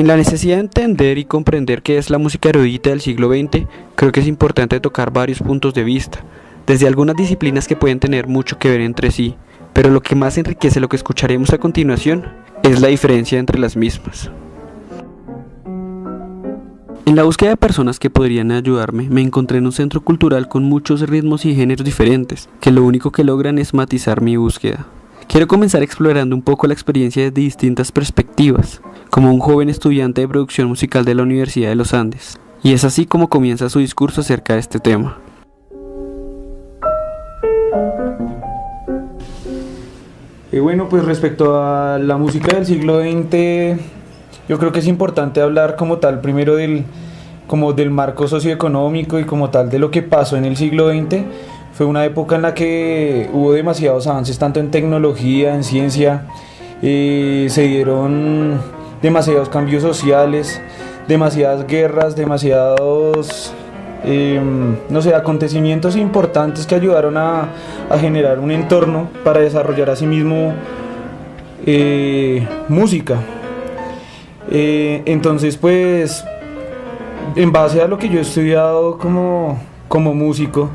En la necesidad de entender y comprender qué es la música erudita del siglo XX, creo que es importante tocar varios puntos de vista, desde algunas disciplinas que pueden tener mucho que ver entre sí, pero lo que más enriquece lo que escucharemos a continuación es la diferencia entre las mismas. En la búsqueda de personas que podrían ayudarme, me encontré en un centro cultural con muchos ritmos y géneros diferentes, que lo único que logran es matizar mi búsqueda. Quiero comenzar explorando un poco la experiencia desde distintas perspectivas, como un joven estudiante de producción musical de la Universidad de los Andes, y es así como comienza su discurso acerca de este tema. Bueno, pues respecto a la música del siglo XX, yo creo que es importante hablar como tal primero del marco socioeconómico y como tal de lo que pasó en el siglo XX. Fue una época en la que hubo demasiados avances tanto en tecnología, en ciencia, se dieron demasiados cambios sociales, demasiadas guerras, demasiados acontecimientos importantes que ayudaron a generar un entorno para desarrollar asimismo música. Entonces, pues, en base a lo que yo he estudiado como músico,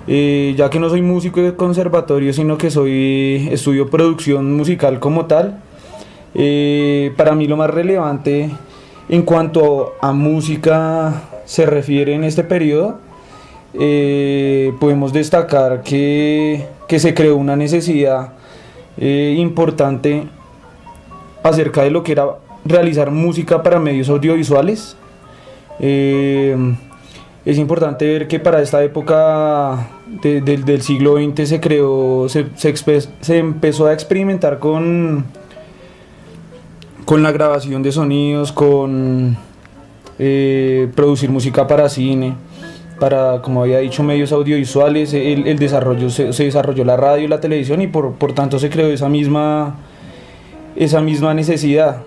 ya que no soy músico de conservatorio, sino que estudio producción musical como tal, para mí lo más relevante en cuanto a música se refiere en este periodo, podemos destacar que se creó una necesidad importante acerca de lo que era realizar música para medios audiovisuales. Es importante ver que para esta época del siglo XX se empezó a experimentar con la grabación de sonidos, con producir música para cine, para, como había dicho, medios audiovisuales. El desarrollo se desarrolló la radio y la televisión, y por tanto se creó esa misma necesidad.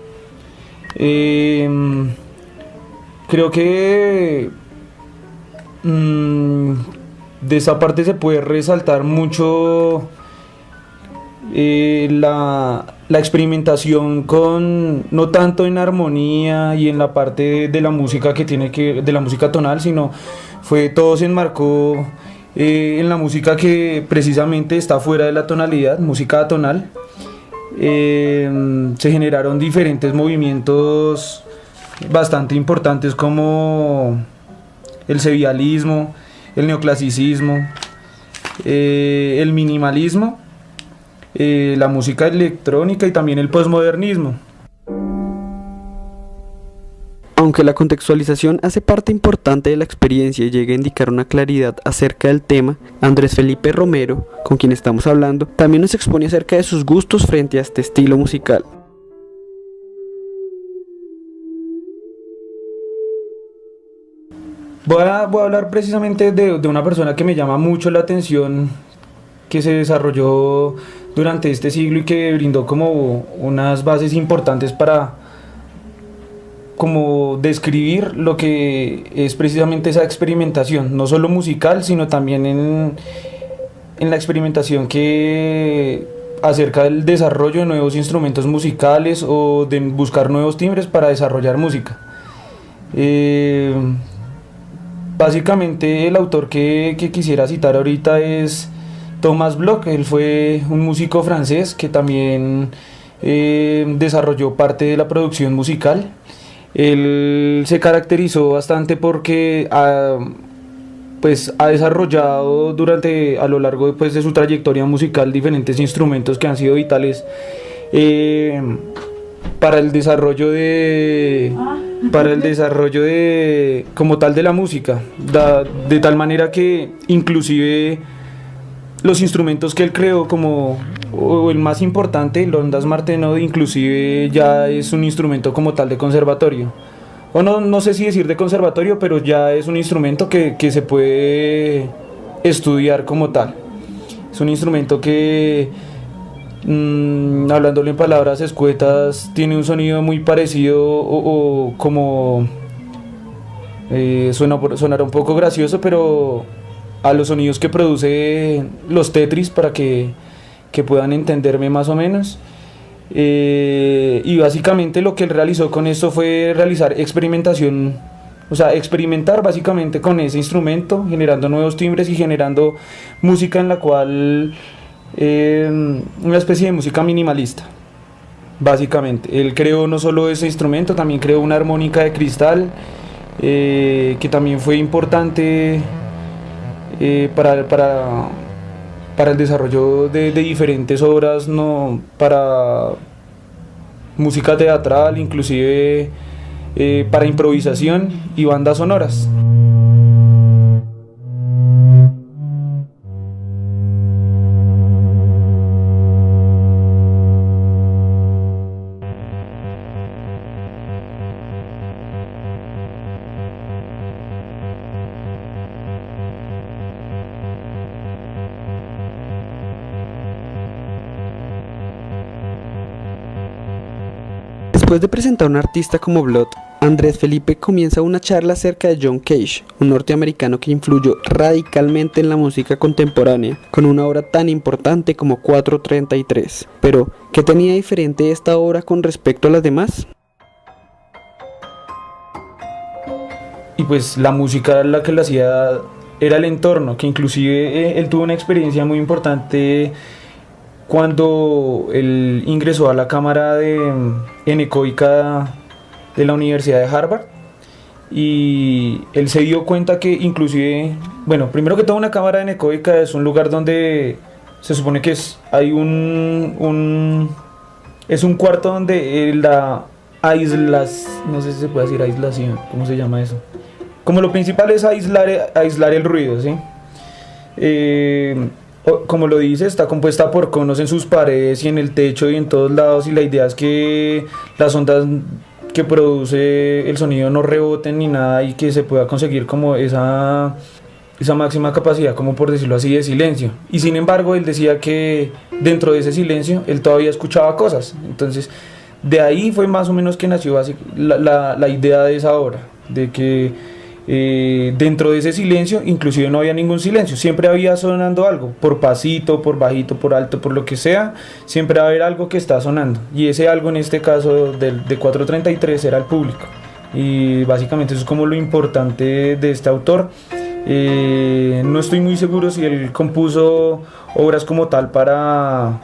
Creo que de esa parte se puede resaltar mucho la experimentación no tanto en armonía y en la parte de la música de la música tonal, sino todo se enmarcó en la música que precisamente está fuera de la tonalidad, música atonal. Se generaron diferentes movimientos bastante importantes como el sevillalismo, el neoclasicismo, el minimalismo, la música electrónica y también el posmodernismo. Aunque la contextualización hace parte importante de la experiencia y llega a indicar una claridad acerca del tema, Andrés Felipe Romero, con quien estamos hablando, también nos expone acerca de sus gustos frente a este estilo musical. Voy a hablar precisamente de una persona que me llama mucho la atención, que se desarrolló durante este siglo y que brindó como unas bases importantes para como describir lo que es precisamente esa experimentación, no solo musical, sino también en la experimentación que acerca del desarrollo de nuevos instrumentos musicales o de buscar nuevos timbres para desarrollar música. Básicamente el autor que quisiera citar ahorita es Thomas Bloch. Él fue un músico francés que también desarrolló parte de la producción musical. Él se caracterizó bastante porque ha desarrollado a lo largo de su trayectoria musical diferentes instrumentos que han sido vitales para el desarrollo como tal de la música, de tal manera que inclusive los instrumentos que él creó, o el más importante, el ondas martenot, inclusive ya es un instrumento como tal de conservatorio, o no sé si decir de conservatorio, pero ya es un instrumento que se puede estudiar como tal. Es un instrumento que, hablándolo en palabras escuetas, tiene un sonido muy parecido o como sonará un poco gracioso, pero a los sonidos que produce los Tetris, para que puedan entenderme más o menos. Y básicamente lo que él realizó con esto fue realizar experimentación, o sea, experimentar básicamente con ese instrumento, generando nuevos timbres y generando música en la cual, una especie de música minimalista. Básicamente, él creó no solo ese instrumento, también creó una armónica de cristal, que también fue importante, para el desarrollo de diferentes obras, no, para música teatral, inclusive para improvisación y bandas sonoras. Después de presentar a un artista como Blood, Andrés Felipe comienza una charla acerca de John Cage, un norteamericano que influyó radicalmente en la música contemporánea, con una obra tan importante como 433. Pero, ¿qué tenía diferente esta obra con respecto a las demás? Y pues la música la que le hacía era el entorno, que inclusive él tuvo una experiencia muy importante cuando él ingresó a la cámara anecoica de la Universidad de Harvard, y él se dio cuenta que inclusive, bueno, primero que todo, una cámara anecoica es un lugar donde se supone que hay es un cuarto donde no sé si se puede decir aislación, ¿cómo se llama eso? Como lo principal es aislar el ruido, ¿sí? Como lo dice, está compuesta por conos en sus paredes y en el techo y en todos lados, y la idea es que las ondas que produce el sonido no reboten ni nada, y que se pueda conseguir como esa máxima capacidad, como por decirlo así, de silencio. Y sin embargo, él decía que dentro de ese silencio él todavía escuchaba cosas. Entonces, de ahí fue más o menos que nació la idea de esa obra, de que dentro de ese silencio inclusive no había ningún silencio, siempre había sonando algo, por pasito, por bajito, por alto, por lo que sea, siempre va a haber algo que está sonando, y ese algo en este caso de 433 era el público. Y básicamente eso es como lo importante de este autor. No estoy muy seguro si él compuso obras como tal para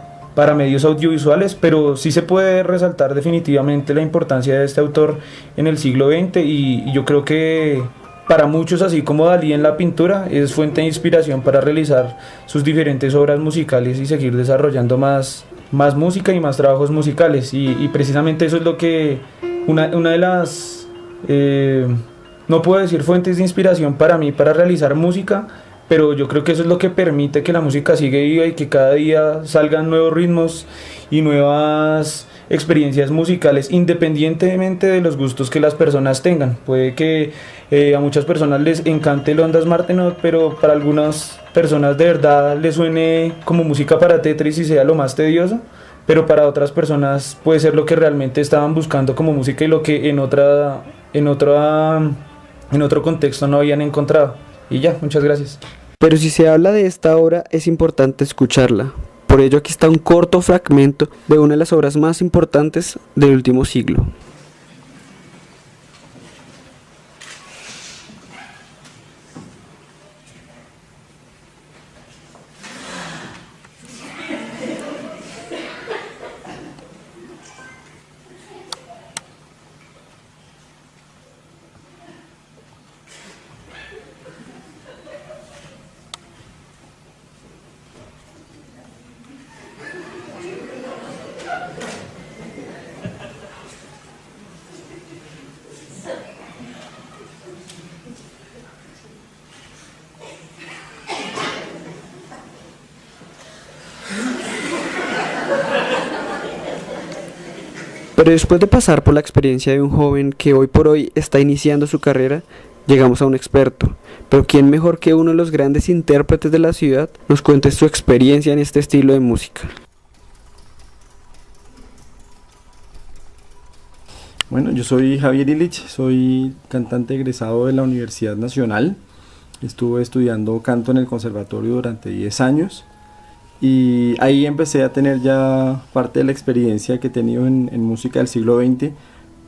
medios audiovisuales, pero sí se puede resaltar definitivamente la importancia de este autor en el siglo XX, y yo creo que para muchos, así como Dalí en la pintura, es fuente de inspiración para realizar sus diferentes obras musicales y seguir desarrollando más música y más trabajos musicales. Y precisamente eso es lo que una de las, no puedo decir fuentes de inspiración para mí para realizar música, pero yo creo que eso es lo que permite que la música siga viva y que cada día salgan nuevos ritmos y nuevas experiencias musicales, independientemente de los gustos que las personas tengan. Puede que a muchas personas les encante el Ondas Martenot, pero para algunas personas de verdad les suene como música para Tetris y sea lo más tedioso, pero para otras personas puede ser lo que realmente estaban buscando como música y lo que en otro contexto no habían encontrado. Y ya, muchas gracias. Pero si se habla de esta obra, es importante escucharla. Por ello aquí está un corto fragmento de una de las obras más importantes del último siglo. Pero después de pasar por la experiencia de un joven que hoy por hoy está iniciando su carrera, llegamos a un experto. Pero ¿quién mejor que uno de los grandes intérpretes de la ciudad nos cuente su experiencia en este estilo de música? Bueno, yo soy Javier Illich, soy cantante egresado de la Universidad Nacional. Estuve estudiando canto en el conservatorio durante 10 años Y ahí empecé a tener ya parte de la experiencia que he tenido en música del siglo XX,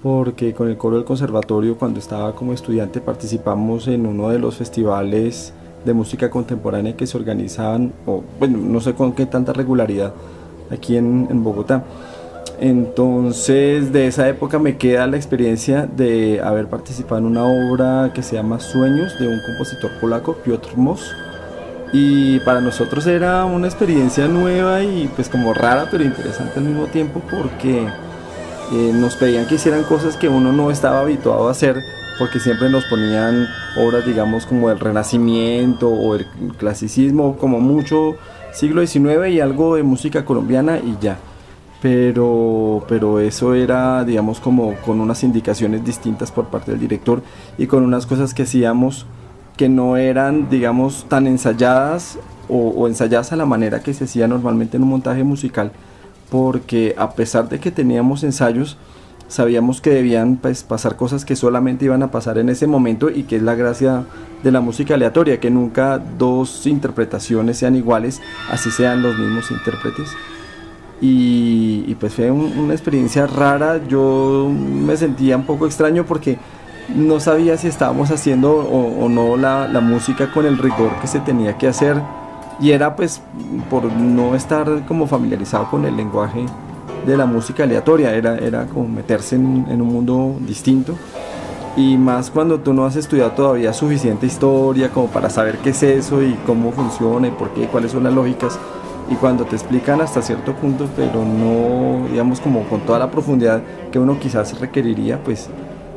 porque con el coro del conservatorio, cuando estaba como estudiante, participamos en uno de los festivales de música contemporánea que se organizaban, o bueno, no sé con qué tanta regularidad, aquí en Bogotá. Entonces de esa época me queda la experiencia de haber participado en una obra que se llama Sueños, de un compositor polaco, Piotr Moss, y para nosotros era una experiencia nueva y pues como rara pero interesante al mismo tiempo, porque nos pedían que hicieran cosas que uno no estaba habituado a hacer, porque siempre nos ponían obras, digamos, como del Renacimiento o el clasicismo, como mucho siglo XIX y algo de música colombiana y ya. Pero eso era, digamos, como con unas indicaciones distintas por parte del director y con unas cosas que hacíamos que no eran, digamos, tan ensayadas o ensayadas a la manera que se hacía normalmente en un montaje musical, porque a pesar de que teníamos ensayos, sabíamos que debían pues, pasar cosas que solamente iban a pasar en ese momento, y que es la gracia de la música aleatoria, que nunca dos interpretaciones sean iguales, así sean los mismos intérpretes. Y pues fue una experiencia rara. Yo me sentía un poco extraño porque no sabía si estábamos haciendo o no la música con el rigor que se tenía que hacer, y era pues por no estar como familiarizado con el lenguaje de la música aleatoria, era como meterse en un mundo distinto, y más cuando tú no has estudiado todavía suficiente historia como para saber qué es eso y cómo funciona y por qué, cuáles son las lógicas, y cuando te explican hasta cierto punto, pero no, digamos, como con toda la profundidad que uno quizás requeriría, pues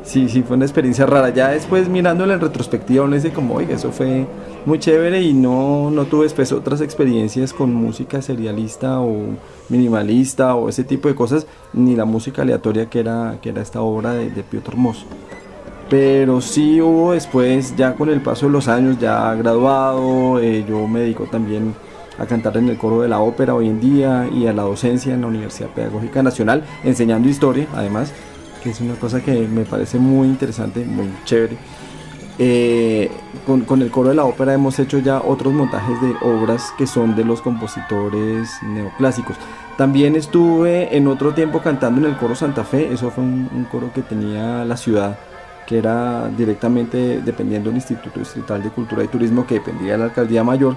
sí fue una experiencia rara. Ya después mirándola en retrospectiva uno dice como, oiga, eso fue muy chévere, y no tuve después otras experiencias con música serialista o minimalista o ese tipo de cosas, ni la música aleatoria que era esta obra de Piotr Moss. Pero sí hubo después, ya con el paso de los años, ya graduado, yo me dedico también a cantar en el coro de la ópera hoy en día y a la docencia en la Universidad Pedagógica Nacional, enseñando historia además, que es una cosa que me parece muy interesante, muy chévere. Con el coro de la ópera hemos hecho ya otros montajes de obras que son de los compositores neoclásicos. También estuve en otro tiempo cantando en el coro Santa Fe. Eso fue un coro que tenía la ciudad, que era directamente dependiendo del Instituto Distrital de Cultura y Turismo, que dependía de la Alcaldía Mayor.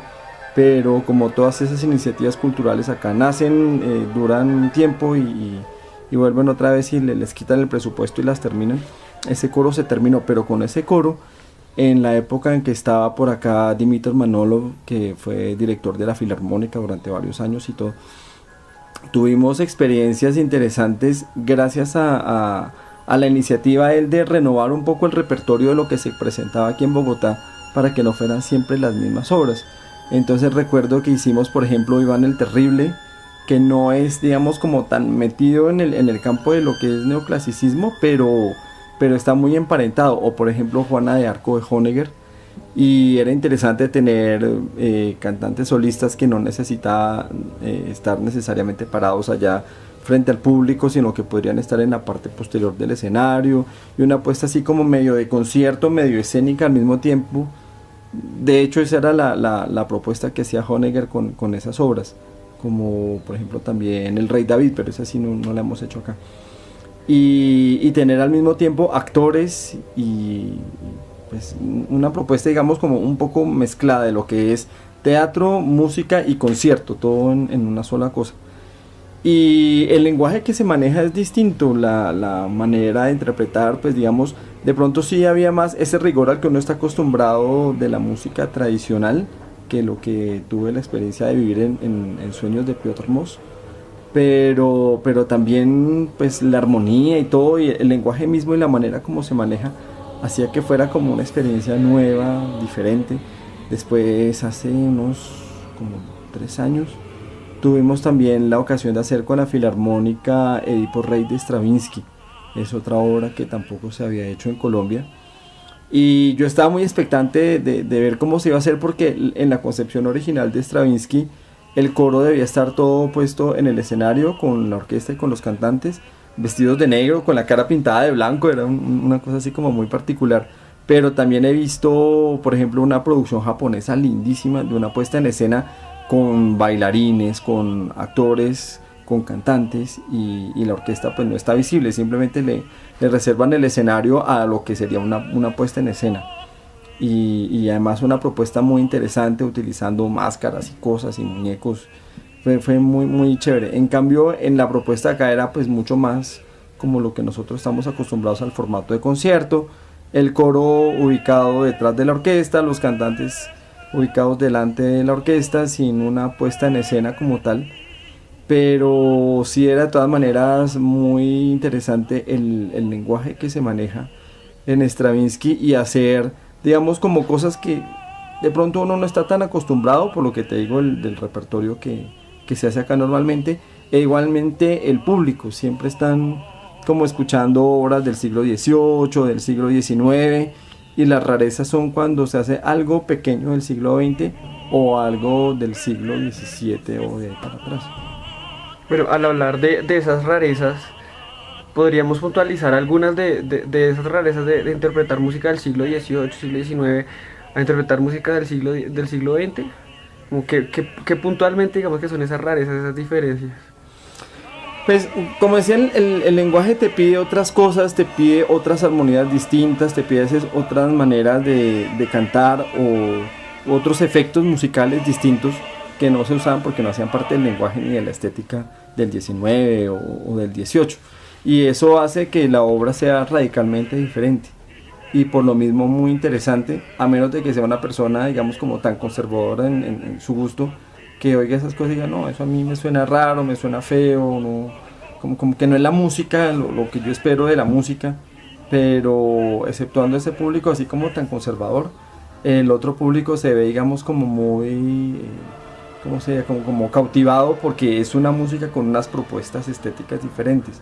Pero como todas esas iniciativas culturales acá nacen, duran un tiempo y vuelven otra vez y les quitan el presupuesto y las terminan. Ese coro se terminó, pero con ese coro, en la época en que estaba por acá Dmitri Manolov, que fue director de la Filarmónica durante varios años y todo, tuvimos experiencias interesantes gracias a la iniciativa de renovar un poco el repertorio de lo que se presentaba aquí en Bogotá, para que no fueran siempre las mismas obras. Entonces recuerdo que hicimos, por ejemplo, Iván el Terrible, que no es, digamos, como tan metido en el campo de lo que es neoclasicismo, pero está muy emparentado. O por ejemplo Juana de Arco de Honegger, y era interesante tener cantantes solistas que no necesitaban estar necesariamente parados allá frente al público, sino que podrían estar en la parte posterior del escenario, y una puesta así como medio de concierto, medio escénica al mismo tiempo. De hecho esa era la propuesta que hacía Honegger con esas obras, como por ejemplo también El Rey David, pero esa sí no la hemos hecho acá. Y tener al mismo tiempo actores y pues una propuesta, digamos, como un poco mezclada de lo que es teatro, música y concierto, todo en una sola cosa. Y el lenguaje que se maneja es distinto, la manera de interpretar, pues digamos, de pronto sí había más ese rigor al que uno está acostumbrado de la música tradicional, que lo que tuve la experiencia de vivir en Sueños de Piotr Moss. Pero también pues la armonía y todo, y el lenguaje mismo y la manera como se maneja, hacía que fuera como una experiencia nueva, diferente. Después, hace unos como 3 años, tuvimos también la ocasión de hacer con la Filarmónica Edipo Rey de Stravinsky. Es otra obra que tampoco se había hecho en Colombia, y yo estaba muy expectante de ver cómo se iba a hacer, porque en la concepción original de Stravinsky el coro debía estar todo puesto en el escenario con la orquesta y con los cantantes vestidos de negro, con la cara pintada de blanco. Era una cosa así como muy particular. Pero también he visto, por ejemplo, una producción japonesa lindísima de una puesta en escena con bailarines, con actores, con cantantes, y la orquesta pues no está visible, simplemente le reservan el escenario a lo que sería una puesta en escena. Y además una propuesta muy interesante, utilizando máscaras y cosas y muñecos. Fue muy, muy chévere. En cambio, en la propuesta acá era pues mucho más como lo que nosotros estamos acostumbrados al formato de concierto, el coro ubicado detrás de la orquesta, los cantantes ubicados delante de la orquesta, sin una puesta en escena como tal, pero sí era de todas maneras muy interesante el lenguaje que se maneja en Stravinsky, y hacer, digamos, como cosas que de pronto uno no está tan acostumbrado, por lo que te digo, del repertorio que se hace acá normalmente, e igualmente el público, siempre están como escuchando obras del siglo XVIII, del siglo XIX, y las rarezas son cuando se hace algo pequeño del siglo XX o algo del siglo XVII o de para atrás. Bueno, al hablar de esas rarezas, podríamos puntualizar algunas de esas rarezas de interpretar música del siglo XVIII, siglo XIX, a interpretar música del siglo XX, como que puntualmente digamos que son esas rarezas, esas diferencias. Pues como decía, el lenguaje te pide otras cosas, te pide otras armonías distintas, te pide otras maneras de cantar o otros efectos musicales distintos que no se usaban porque no hacían parte del lenguaje ni de la estética del XIX o del XVIII. Y eso hace que la obra sea radicalmente diferente y por lo mismo muy interesante, a menos de que sea una persona, digamos, como tan conservadora en su gusto, que oiga esas cosas y diga, no, eso a mí me suena raro, me suena feo, no, como que no es la música, lo que yo espero de la música. Pero exceptuando ese público así como tan conservador, el otro público se ve, digamos, como muy, ¿cómo se llama? Como cautivado, porque es una música con unas propuestas estéticas diferentes.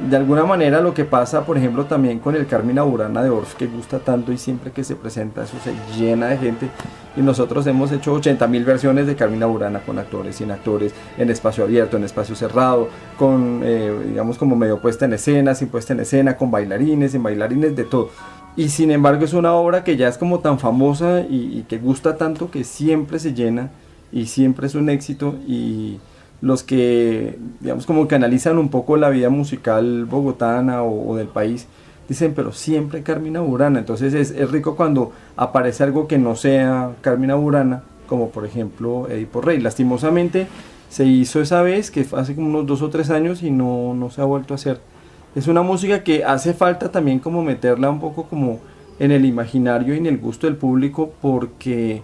De alguna manera lo que pasa, por ejemplo, también con el Carmina Burana de Orff, que gusta tanto y siempre que se presenta eso se llena de gente, y nosotros hemos hecho 80.000 versiones de Carmina Burana, con actores, sin actores, en espacio abierto, en espacio cerrado, con, digamos, como medio puesta en escena, sin puesta en escena, con bailarines, sin bailarines, de todo. Y sin embargo es una obra que ya es como tan famosa y que gusta tanto, que siempre se llena y siempre es un éxito. Y los que, digamos, como que analizan un poco la vida musical bogotana o del país, dicen, pero siempre Carmina Burana. Entonces es rico cuando aparece algo que no sea Carmina Burana, como por ejemplo Edipo Rey. Lastimosamente se hizo esa vez, que fue hace como unos 2 o 3 años, y no se ha vuelto a hacer. Es una música que hace falta también como meterla un poco como en el imaginario y en el gusto del público, porque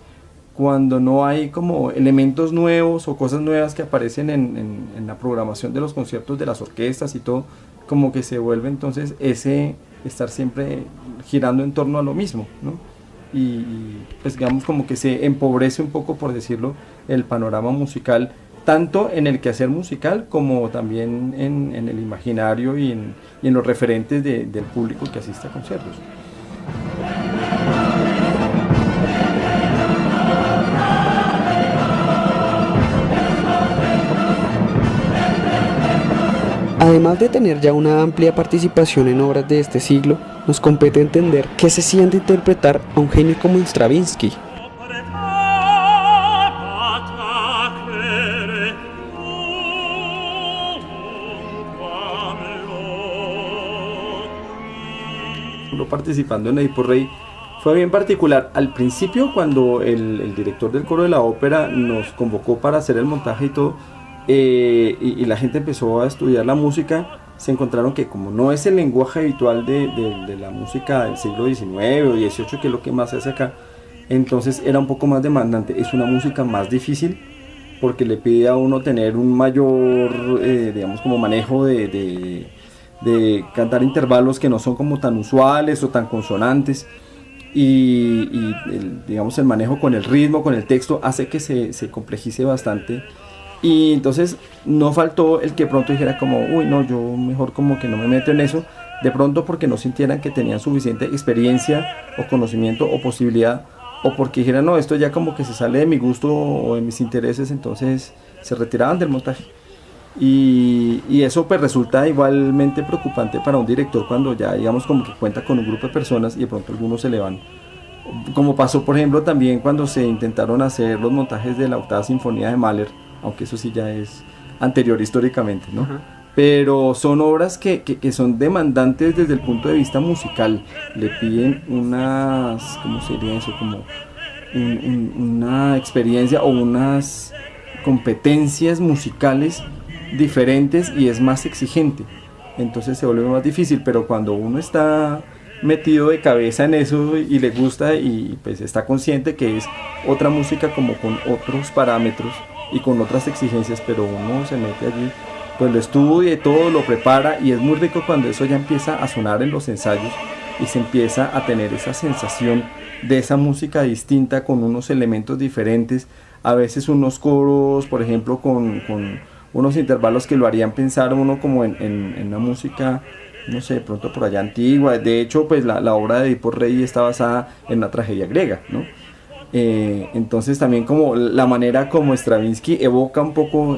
cuando no hay como elementos nuevos o cosas nuevas que aparecen en la programación de los conciertos de las orquestas y todo, como que se vuelve entonces ese estar siempre girando en torno a lo mismo, ¿no? Y pues digamos como que se empobrece un poco, por decirlo, el panorama musical, tanto en el quehacer musical como también en el imaginario y en los referentes del público que asiste a conciertos. Además de tener ya una amplia participación en obras de este siglo, nos compete entender qué se siente interpretar a un genio como Stravinsky. Participando en Edipo Rey fue bien particular. Al principio, cuando el director del coro de la ópera nos convocó para hacer el montaje y todo, y la gente empezó a estudiar la música, se encontraron que como no es el lenguaje habitual de la música del siglo XIX o XVIII, que es lo que más se hace acá, entonces era un poco más demandante. Es una música más difícil porque le pide a uno tener un mayor, digamos, como manejo de cantar intervalos que no son como tan usuales o tan consonantes, y digamos, el manejo con el ritmo, con el texto, hace que se complejice bastante. Y entonces no faltó el que pronto dijera como, uy, no, yo mejor como que no me meto en eso, de pronto porque no sintieran que tenían suficiente experiencia o conocimiento o posibilidad, o porque dijeran, no, esto ya como que se sale de mi gusto o de mis intereses, entonces se retiraban del montaje. Y eso pues resulta igualmente preocupante para un director cuando ya, digamos, como que cuenta con un grupo de personas y de pronto algunos se le van como pasó por ejemplo también cuando se intentaron hacer los montajes de la octava sinfonía de Mahler, aunque eso sí ya es anterior históricamente, ¿no? Ajá. Pero son obras que son demandantes desde el punto de vista musical, le piden unas, ¿cómo sería eso? Como una experiencia o unas competencias musicales diferentes y es más exigente, entonces se vuelve más difícil, pero cuando uno está metido de cabeza en eso y le gusta y pues está consciente que es otra música como con otros parámetros y con otras exigencias, pero uno se mete allí, pues lo estudia y todo, lo prepara y es muy rico cuando eso ya empieza a sonar en los ensayos y se empieza a tener esa sensación de esa música distinta con unos elementos diferentes, a veces unos coros, por ejemplo, con unos intervalos que lo harían pensar uno como en una música, no sé, de pronto por allá antigua. De hecho, pues la obra de Edipo Rey está basada en una tragedia griega, ¿no? Entonces también como la manera como Stravinsky evoca un poco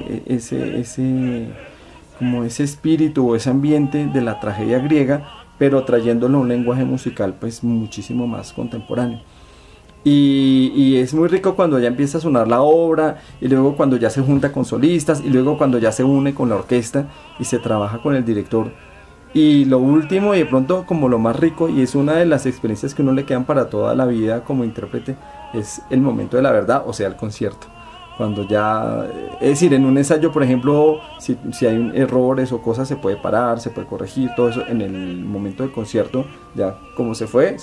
como ese espíritu o ese ambiente de la tragedia griega, pero trayéndolo a un lenguaje musical pues muchísimo más contemporáneo. Y es muy rico cuando ya empieza a sonar la obra y luego cuando ya se junta con solistas y luego cuando ya se une con la orquesta y se trabaja con el director. Y lo último y de pronto como lo más rico, y es una de las experiencias que uno le quedan para toda la vida como intérprete, es el momento de la verdad, o sea el concierto. Cuando ya, es decir, en un ensayo por ejemplo, si hay errores o cosas se puede parar, se puede corregir, todo eso. En el momento del concierto ya como se fue,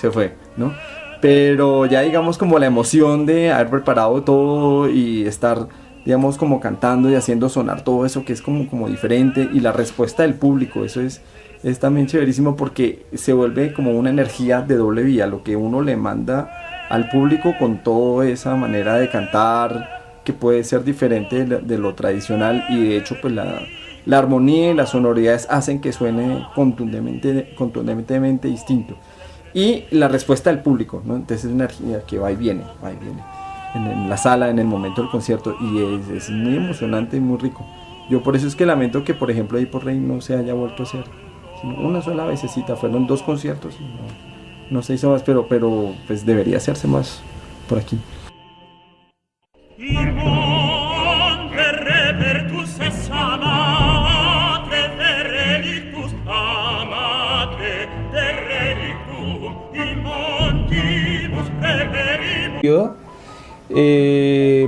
¿no? Pero ya digamos como la emoción de haber preparado todo y estar, digamos, como cantando y haciendo sonar todo eso que es como diferente, y la respuesta del público, eso es también chéverísimo porque se vuelve como una energía de doble vía, lo que uno le manda al público con toda esa manera de cantar que puede ser diferente de lo tradicional, y de hecho pues la armonía y las sonoridades hacen que suene contundentemente distinto. Y la respuesta del público, ¿no? Entonces es una energía que va y viene en la sala, en el momento del concierto, y es muy emocionante y muy rico. Yo por eso es que lamento que por ejemplo Edipo Rey no se haya vuelto a hacer, sino una sola vecesita, fueron 2 conciertos y no se hizo más, pero pues debería hacerse más por aquí.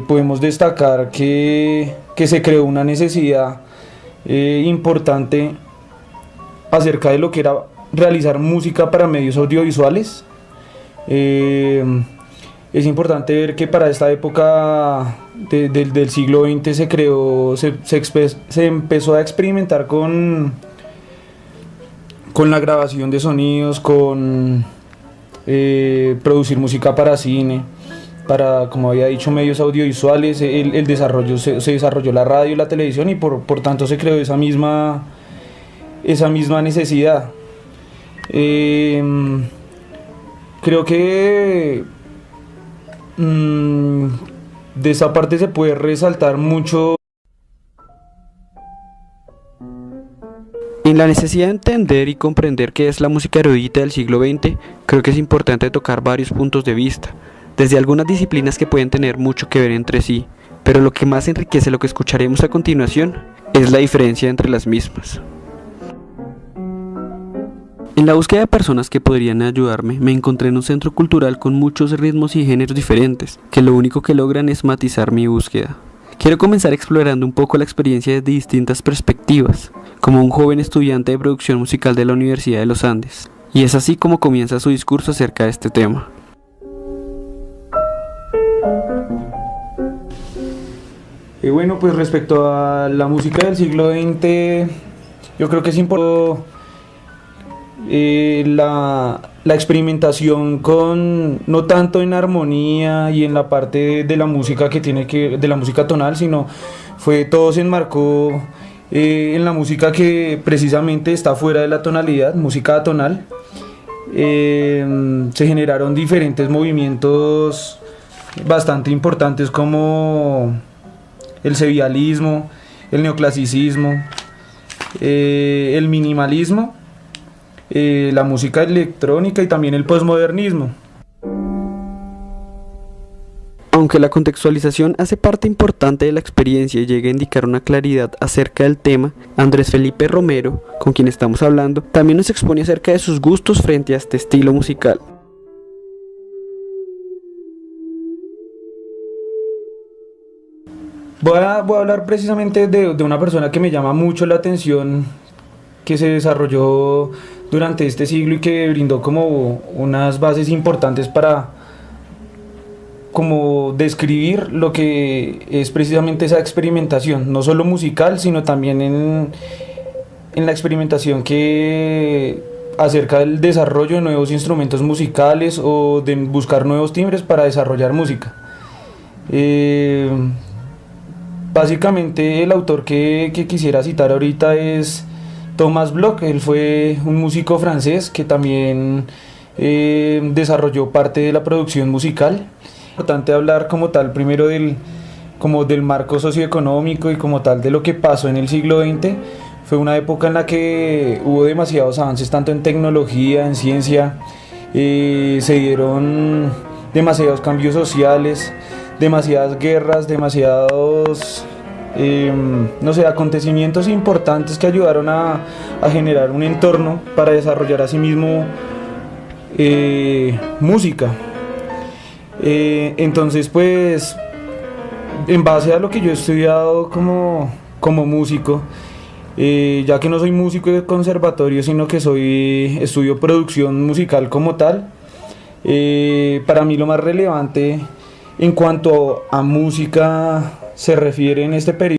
Podemos destacar que se creó una necesidad importante acerca de lo que era realizar música para medios audiovisuales. Es importante ver que para esta época del siglo XX se creó, se empezó a experimentar con la grabación de sonidos, con producir música para cine, para, como había dicho, medios audiovisuales. El desarrollo se desarrolló la radio y la televisión, y por tanto se creó esa misma necesidad. Creo que de esa parte se puede resaltar mucho. En la necesidad de entender y comprender qué es la música erudita del siglo XX, creo que es importante tocar varios puntos de vista, desde algunas disciplinas que pueden tener mucho que ver entre sí, pero lo que más enriquece lo que escucharemos a continuación es la diferencia entre las mismas. En la búsqueda de personas que podrían ayudarme, me encontré en un centro cultural con muchos ritmos y géneros diferentes, que lo único que logran es matizar mi búsqueda. Quiero comenzar explorando un poco la experiencia desde distintas perspectivas, como un joven estudiante de producción musical de la Universidad de los Andes, y es así como comienza su discurso acerca de este tema. Bueno, pues respecto a la música del siglo XX, yo creo que es importante la experimentación con, no tanto en armonía y en la parte de la música de la música tonal, sino todo se enmarcó en la música que precisamente está fuera de la tonalidad, música atonal. Se generaron diferentes movimientos bastante importantes como el sevillalismo, el neoclasicismo, el minimalismo, la música electrónica y también el posmodernismo. Aunque la contextualización hace parte importante de la experiencia y llega a indicar una claridad acerca del tema, Andrés Felipe Romero, con quien estamos hablando, también nos expone acerca de sus gustos frente a este estilo musical. Voy a hablar precisamente de una persona que me llama mucho la atención, que se desarrolló durante este siglo y que brindó como unas bases importantes para como describir lo que es precisamente esa experimentación, no solo musical, sino también en la experimentación que acerca del desarrollo de nuevos instrumentos musicales o de buscar nuevos timbres para desarrollar música. Básicamente el autor que quisiera citar ahorita es Thomas Bloch. Él fue un músico francés que también desarrolló parte de la producción musical. Es importante hablar como tal primero del marco socioeconómico y como tal de lo que pasó en el siglo XX. Fue una época en la que hubo demasiados avances tanto en tecnología, en ciencia, se dieron demasiados cambios sociales, demasiadas guerras, demasiados acontecimientos importantes que ayudaron a generar un entorno para desarrollar a sí mismo música. Entonces pues en base a lo que yo he estudiado como músico, ya que no soy músico de conservatorio sino que estudio producción musical como tal, para mí lo más relevante en cuanto a música se refiere en este periodo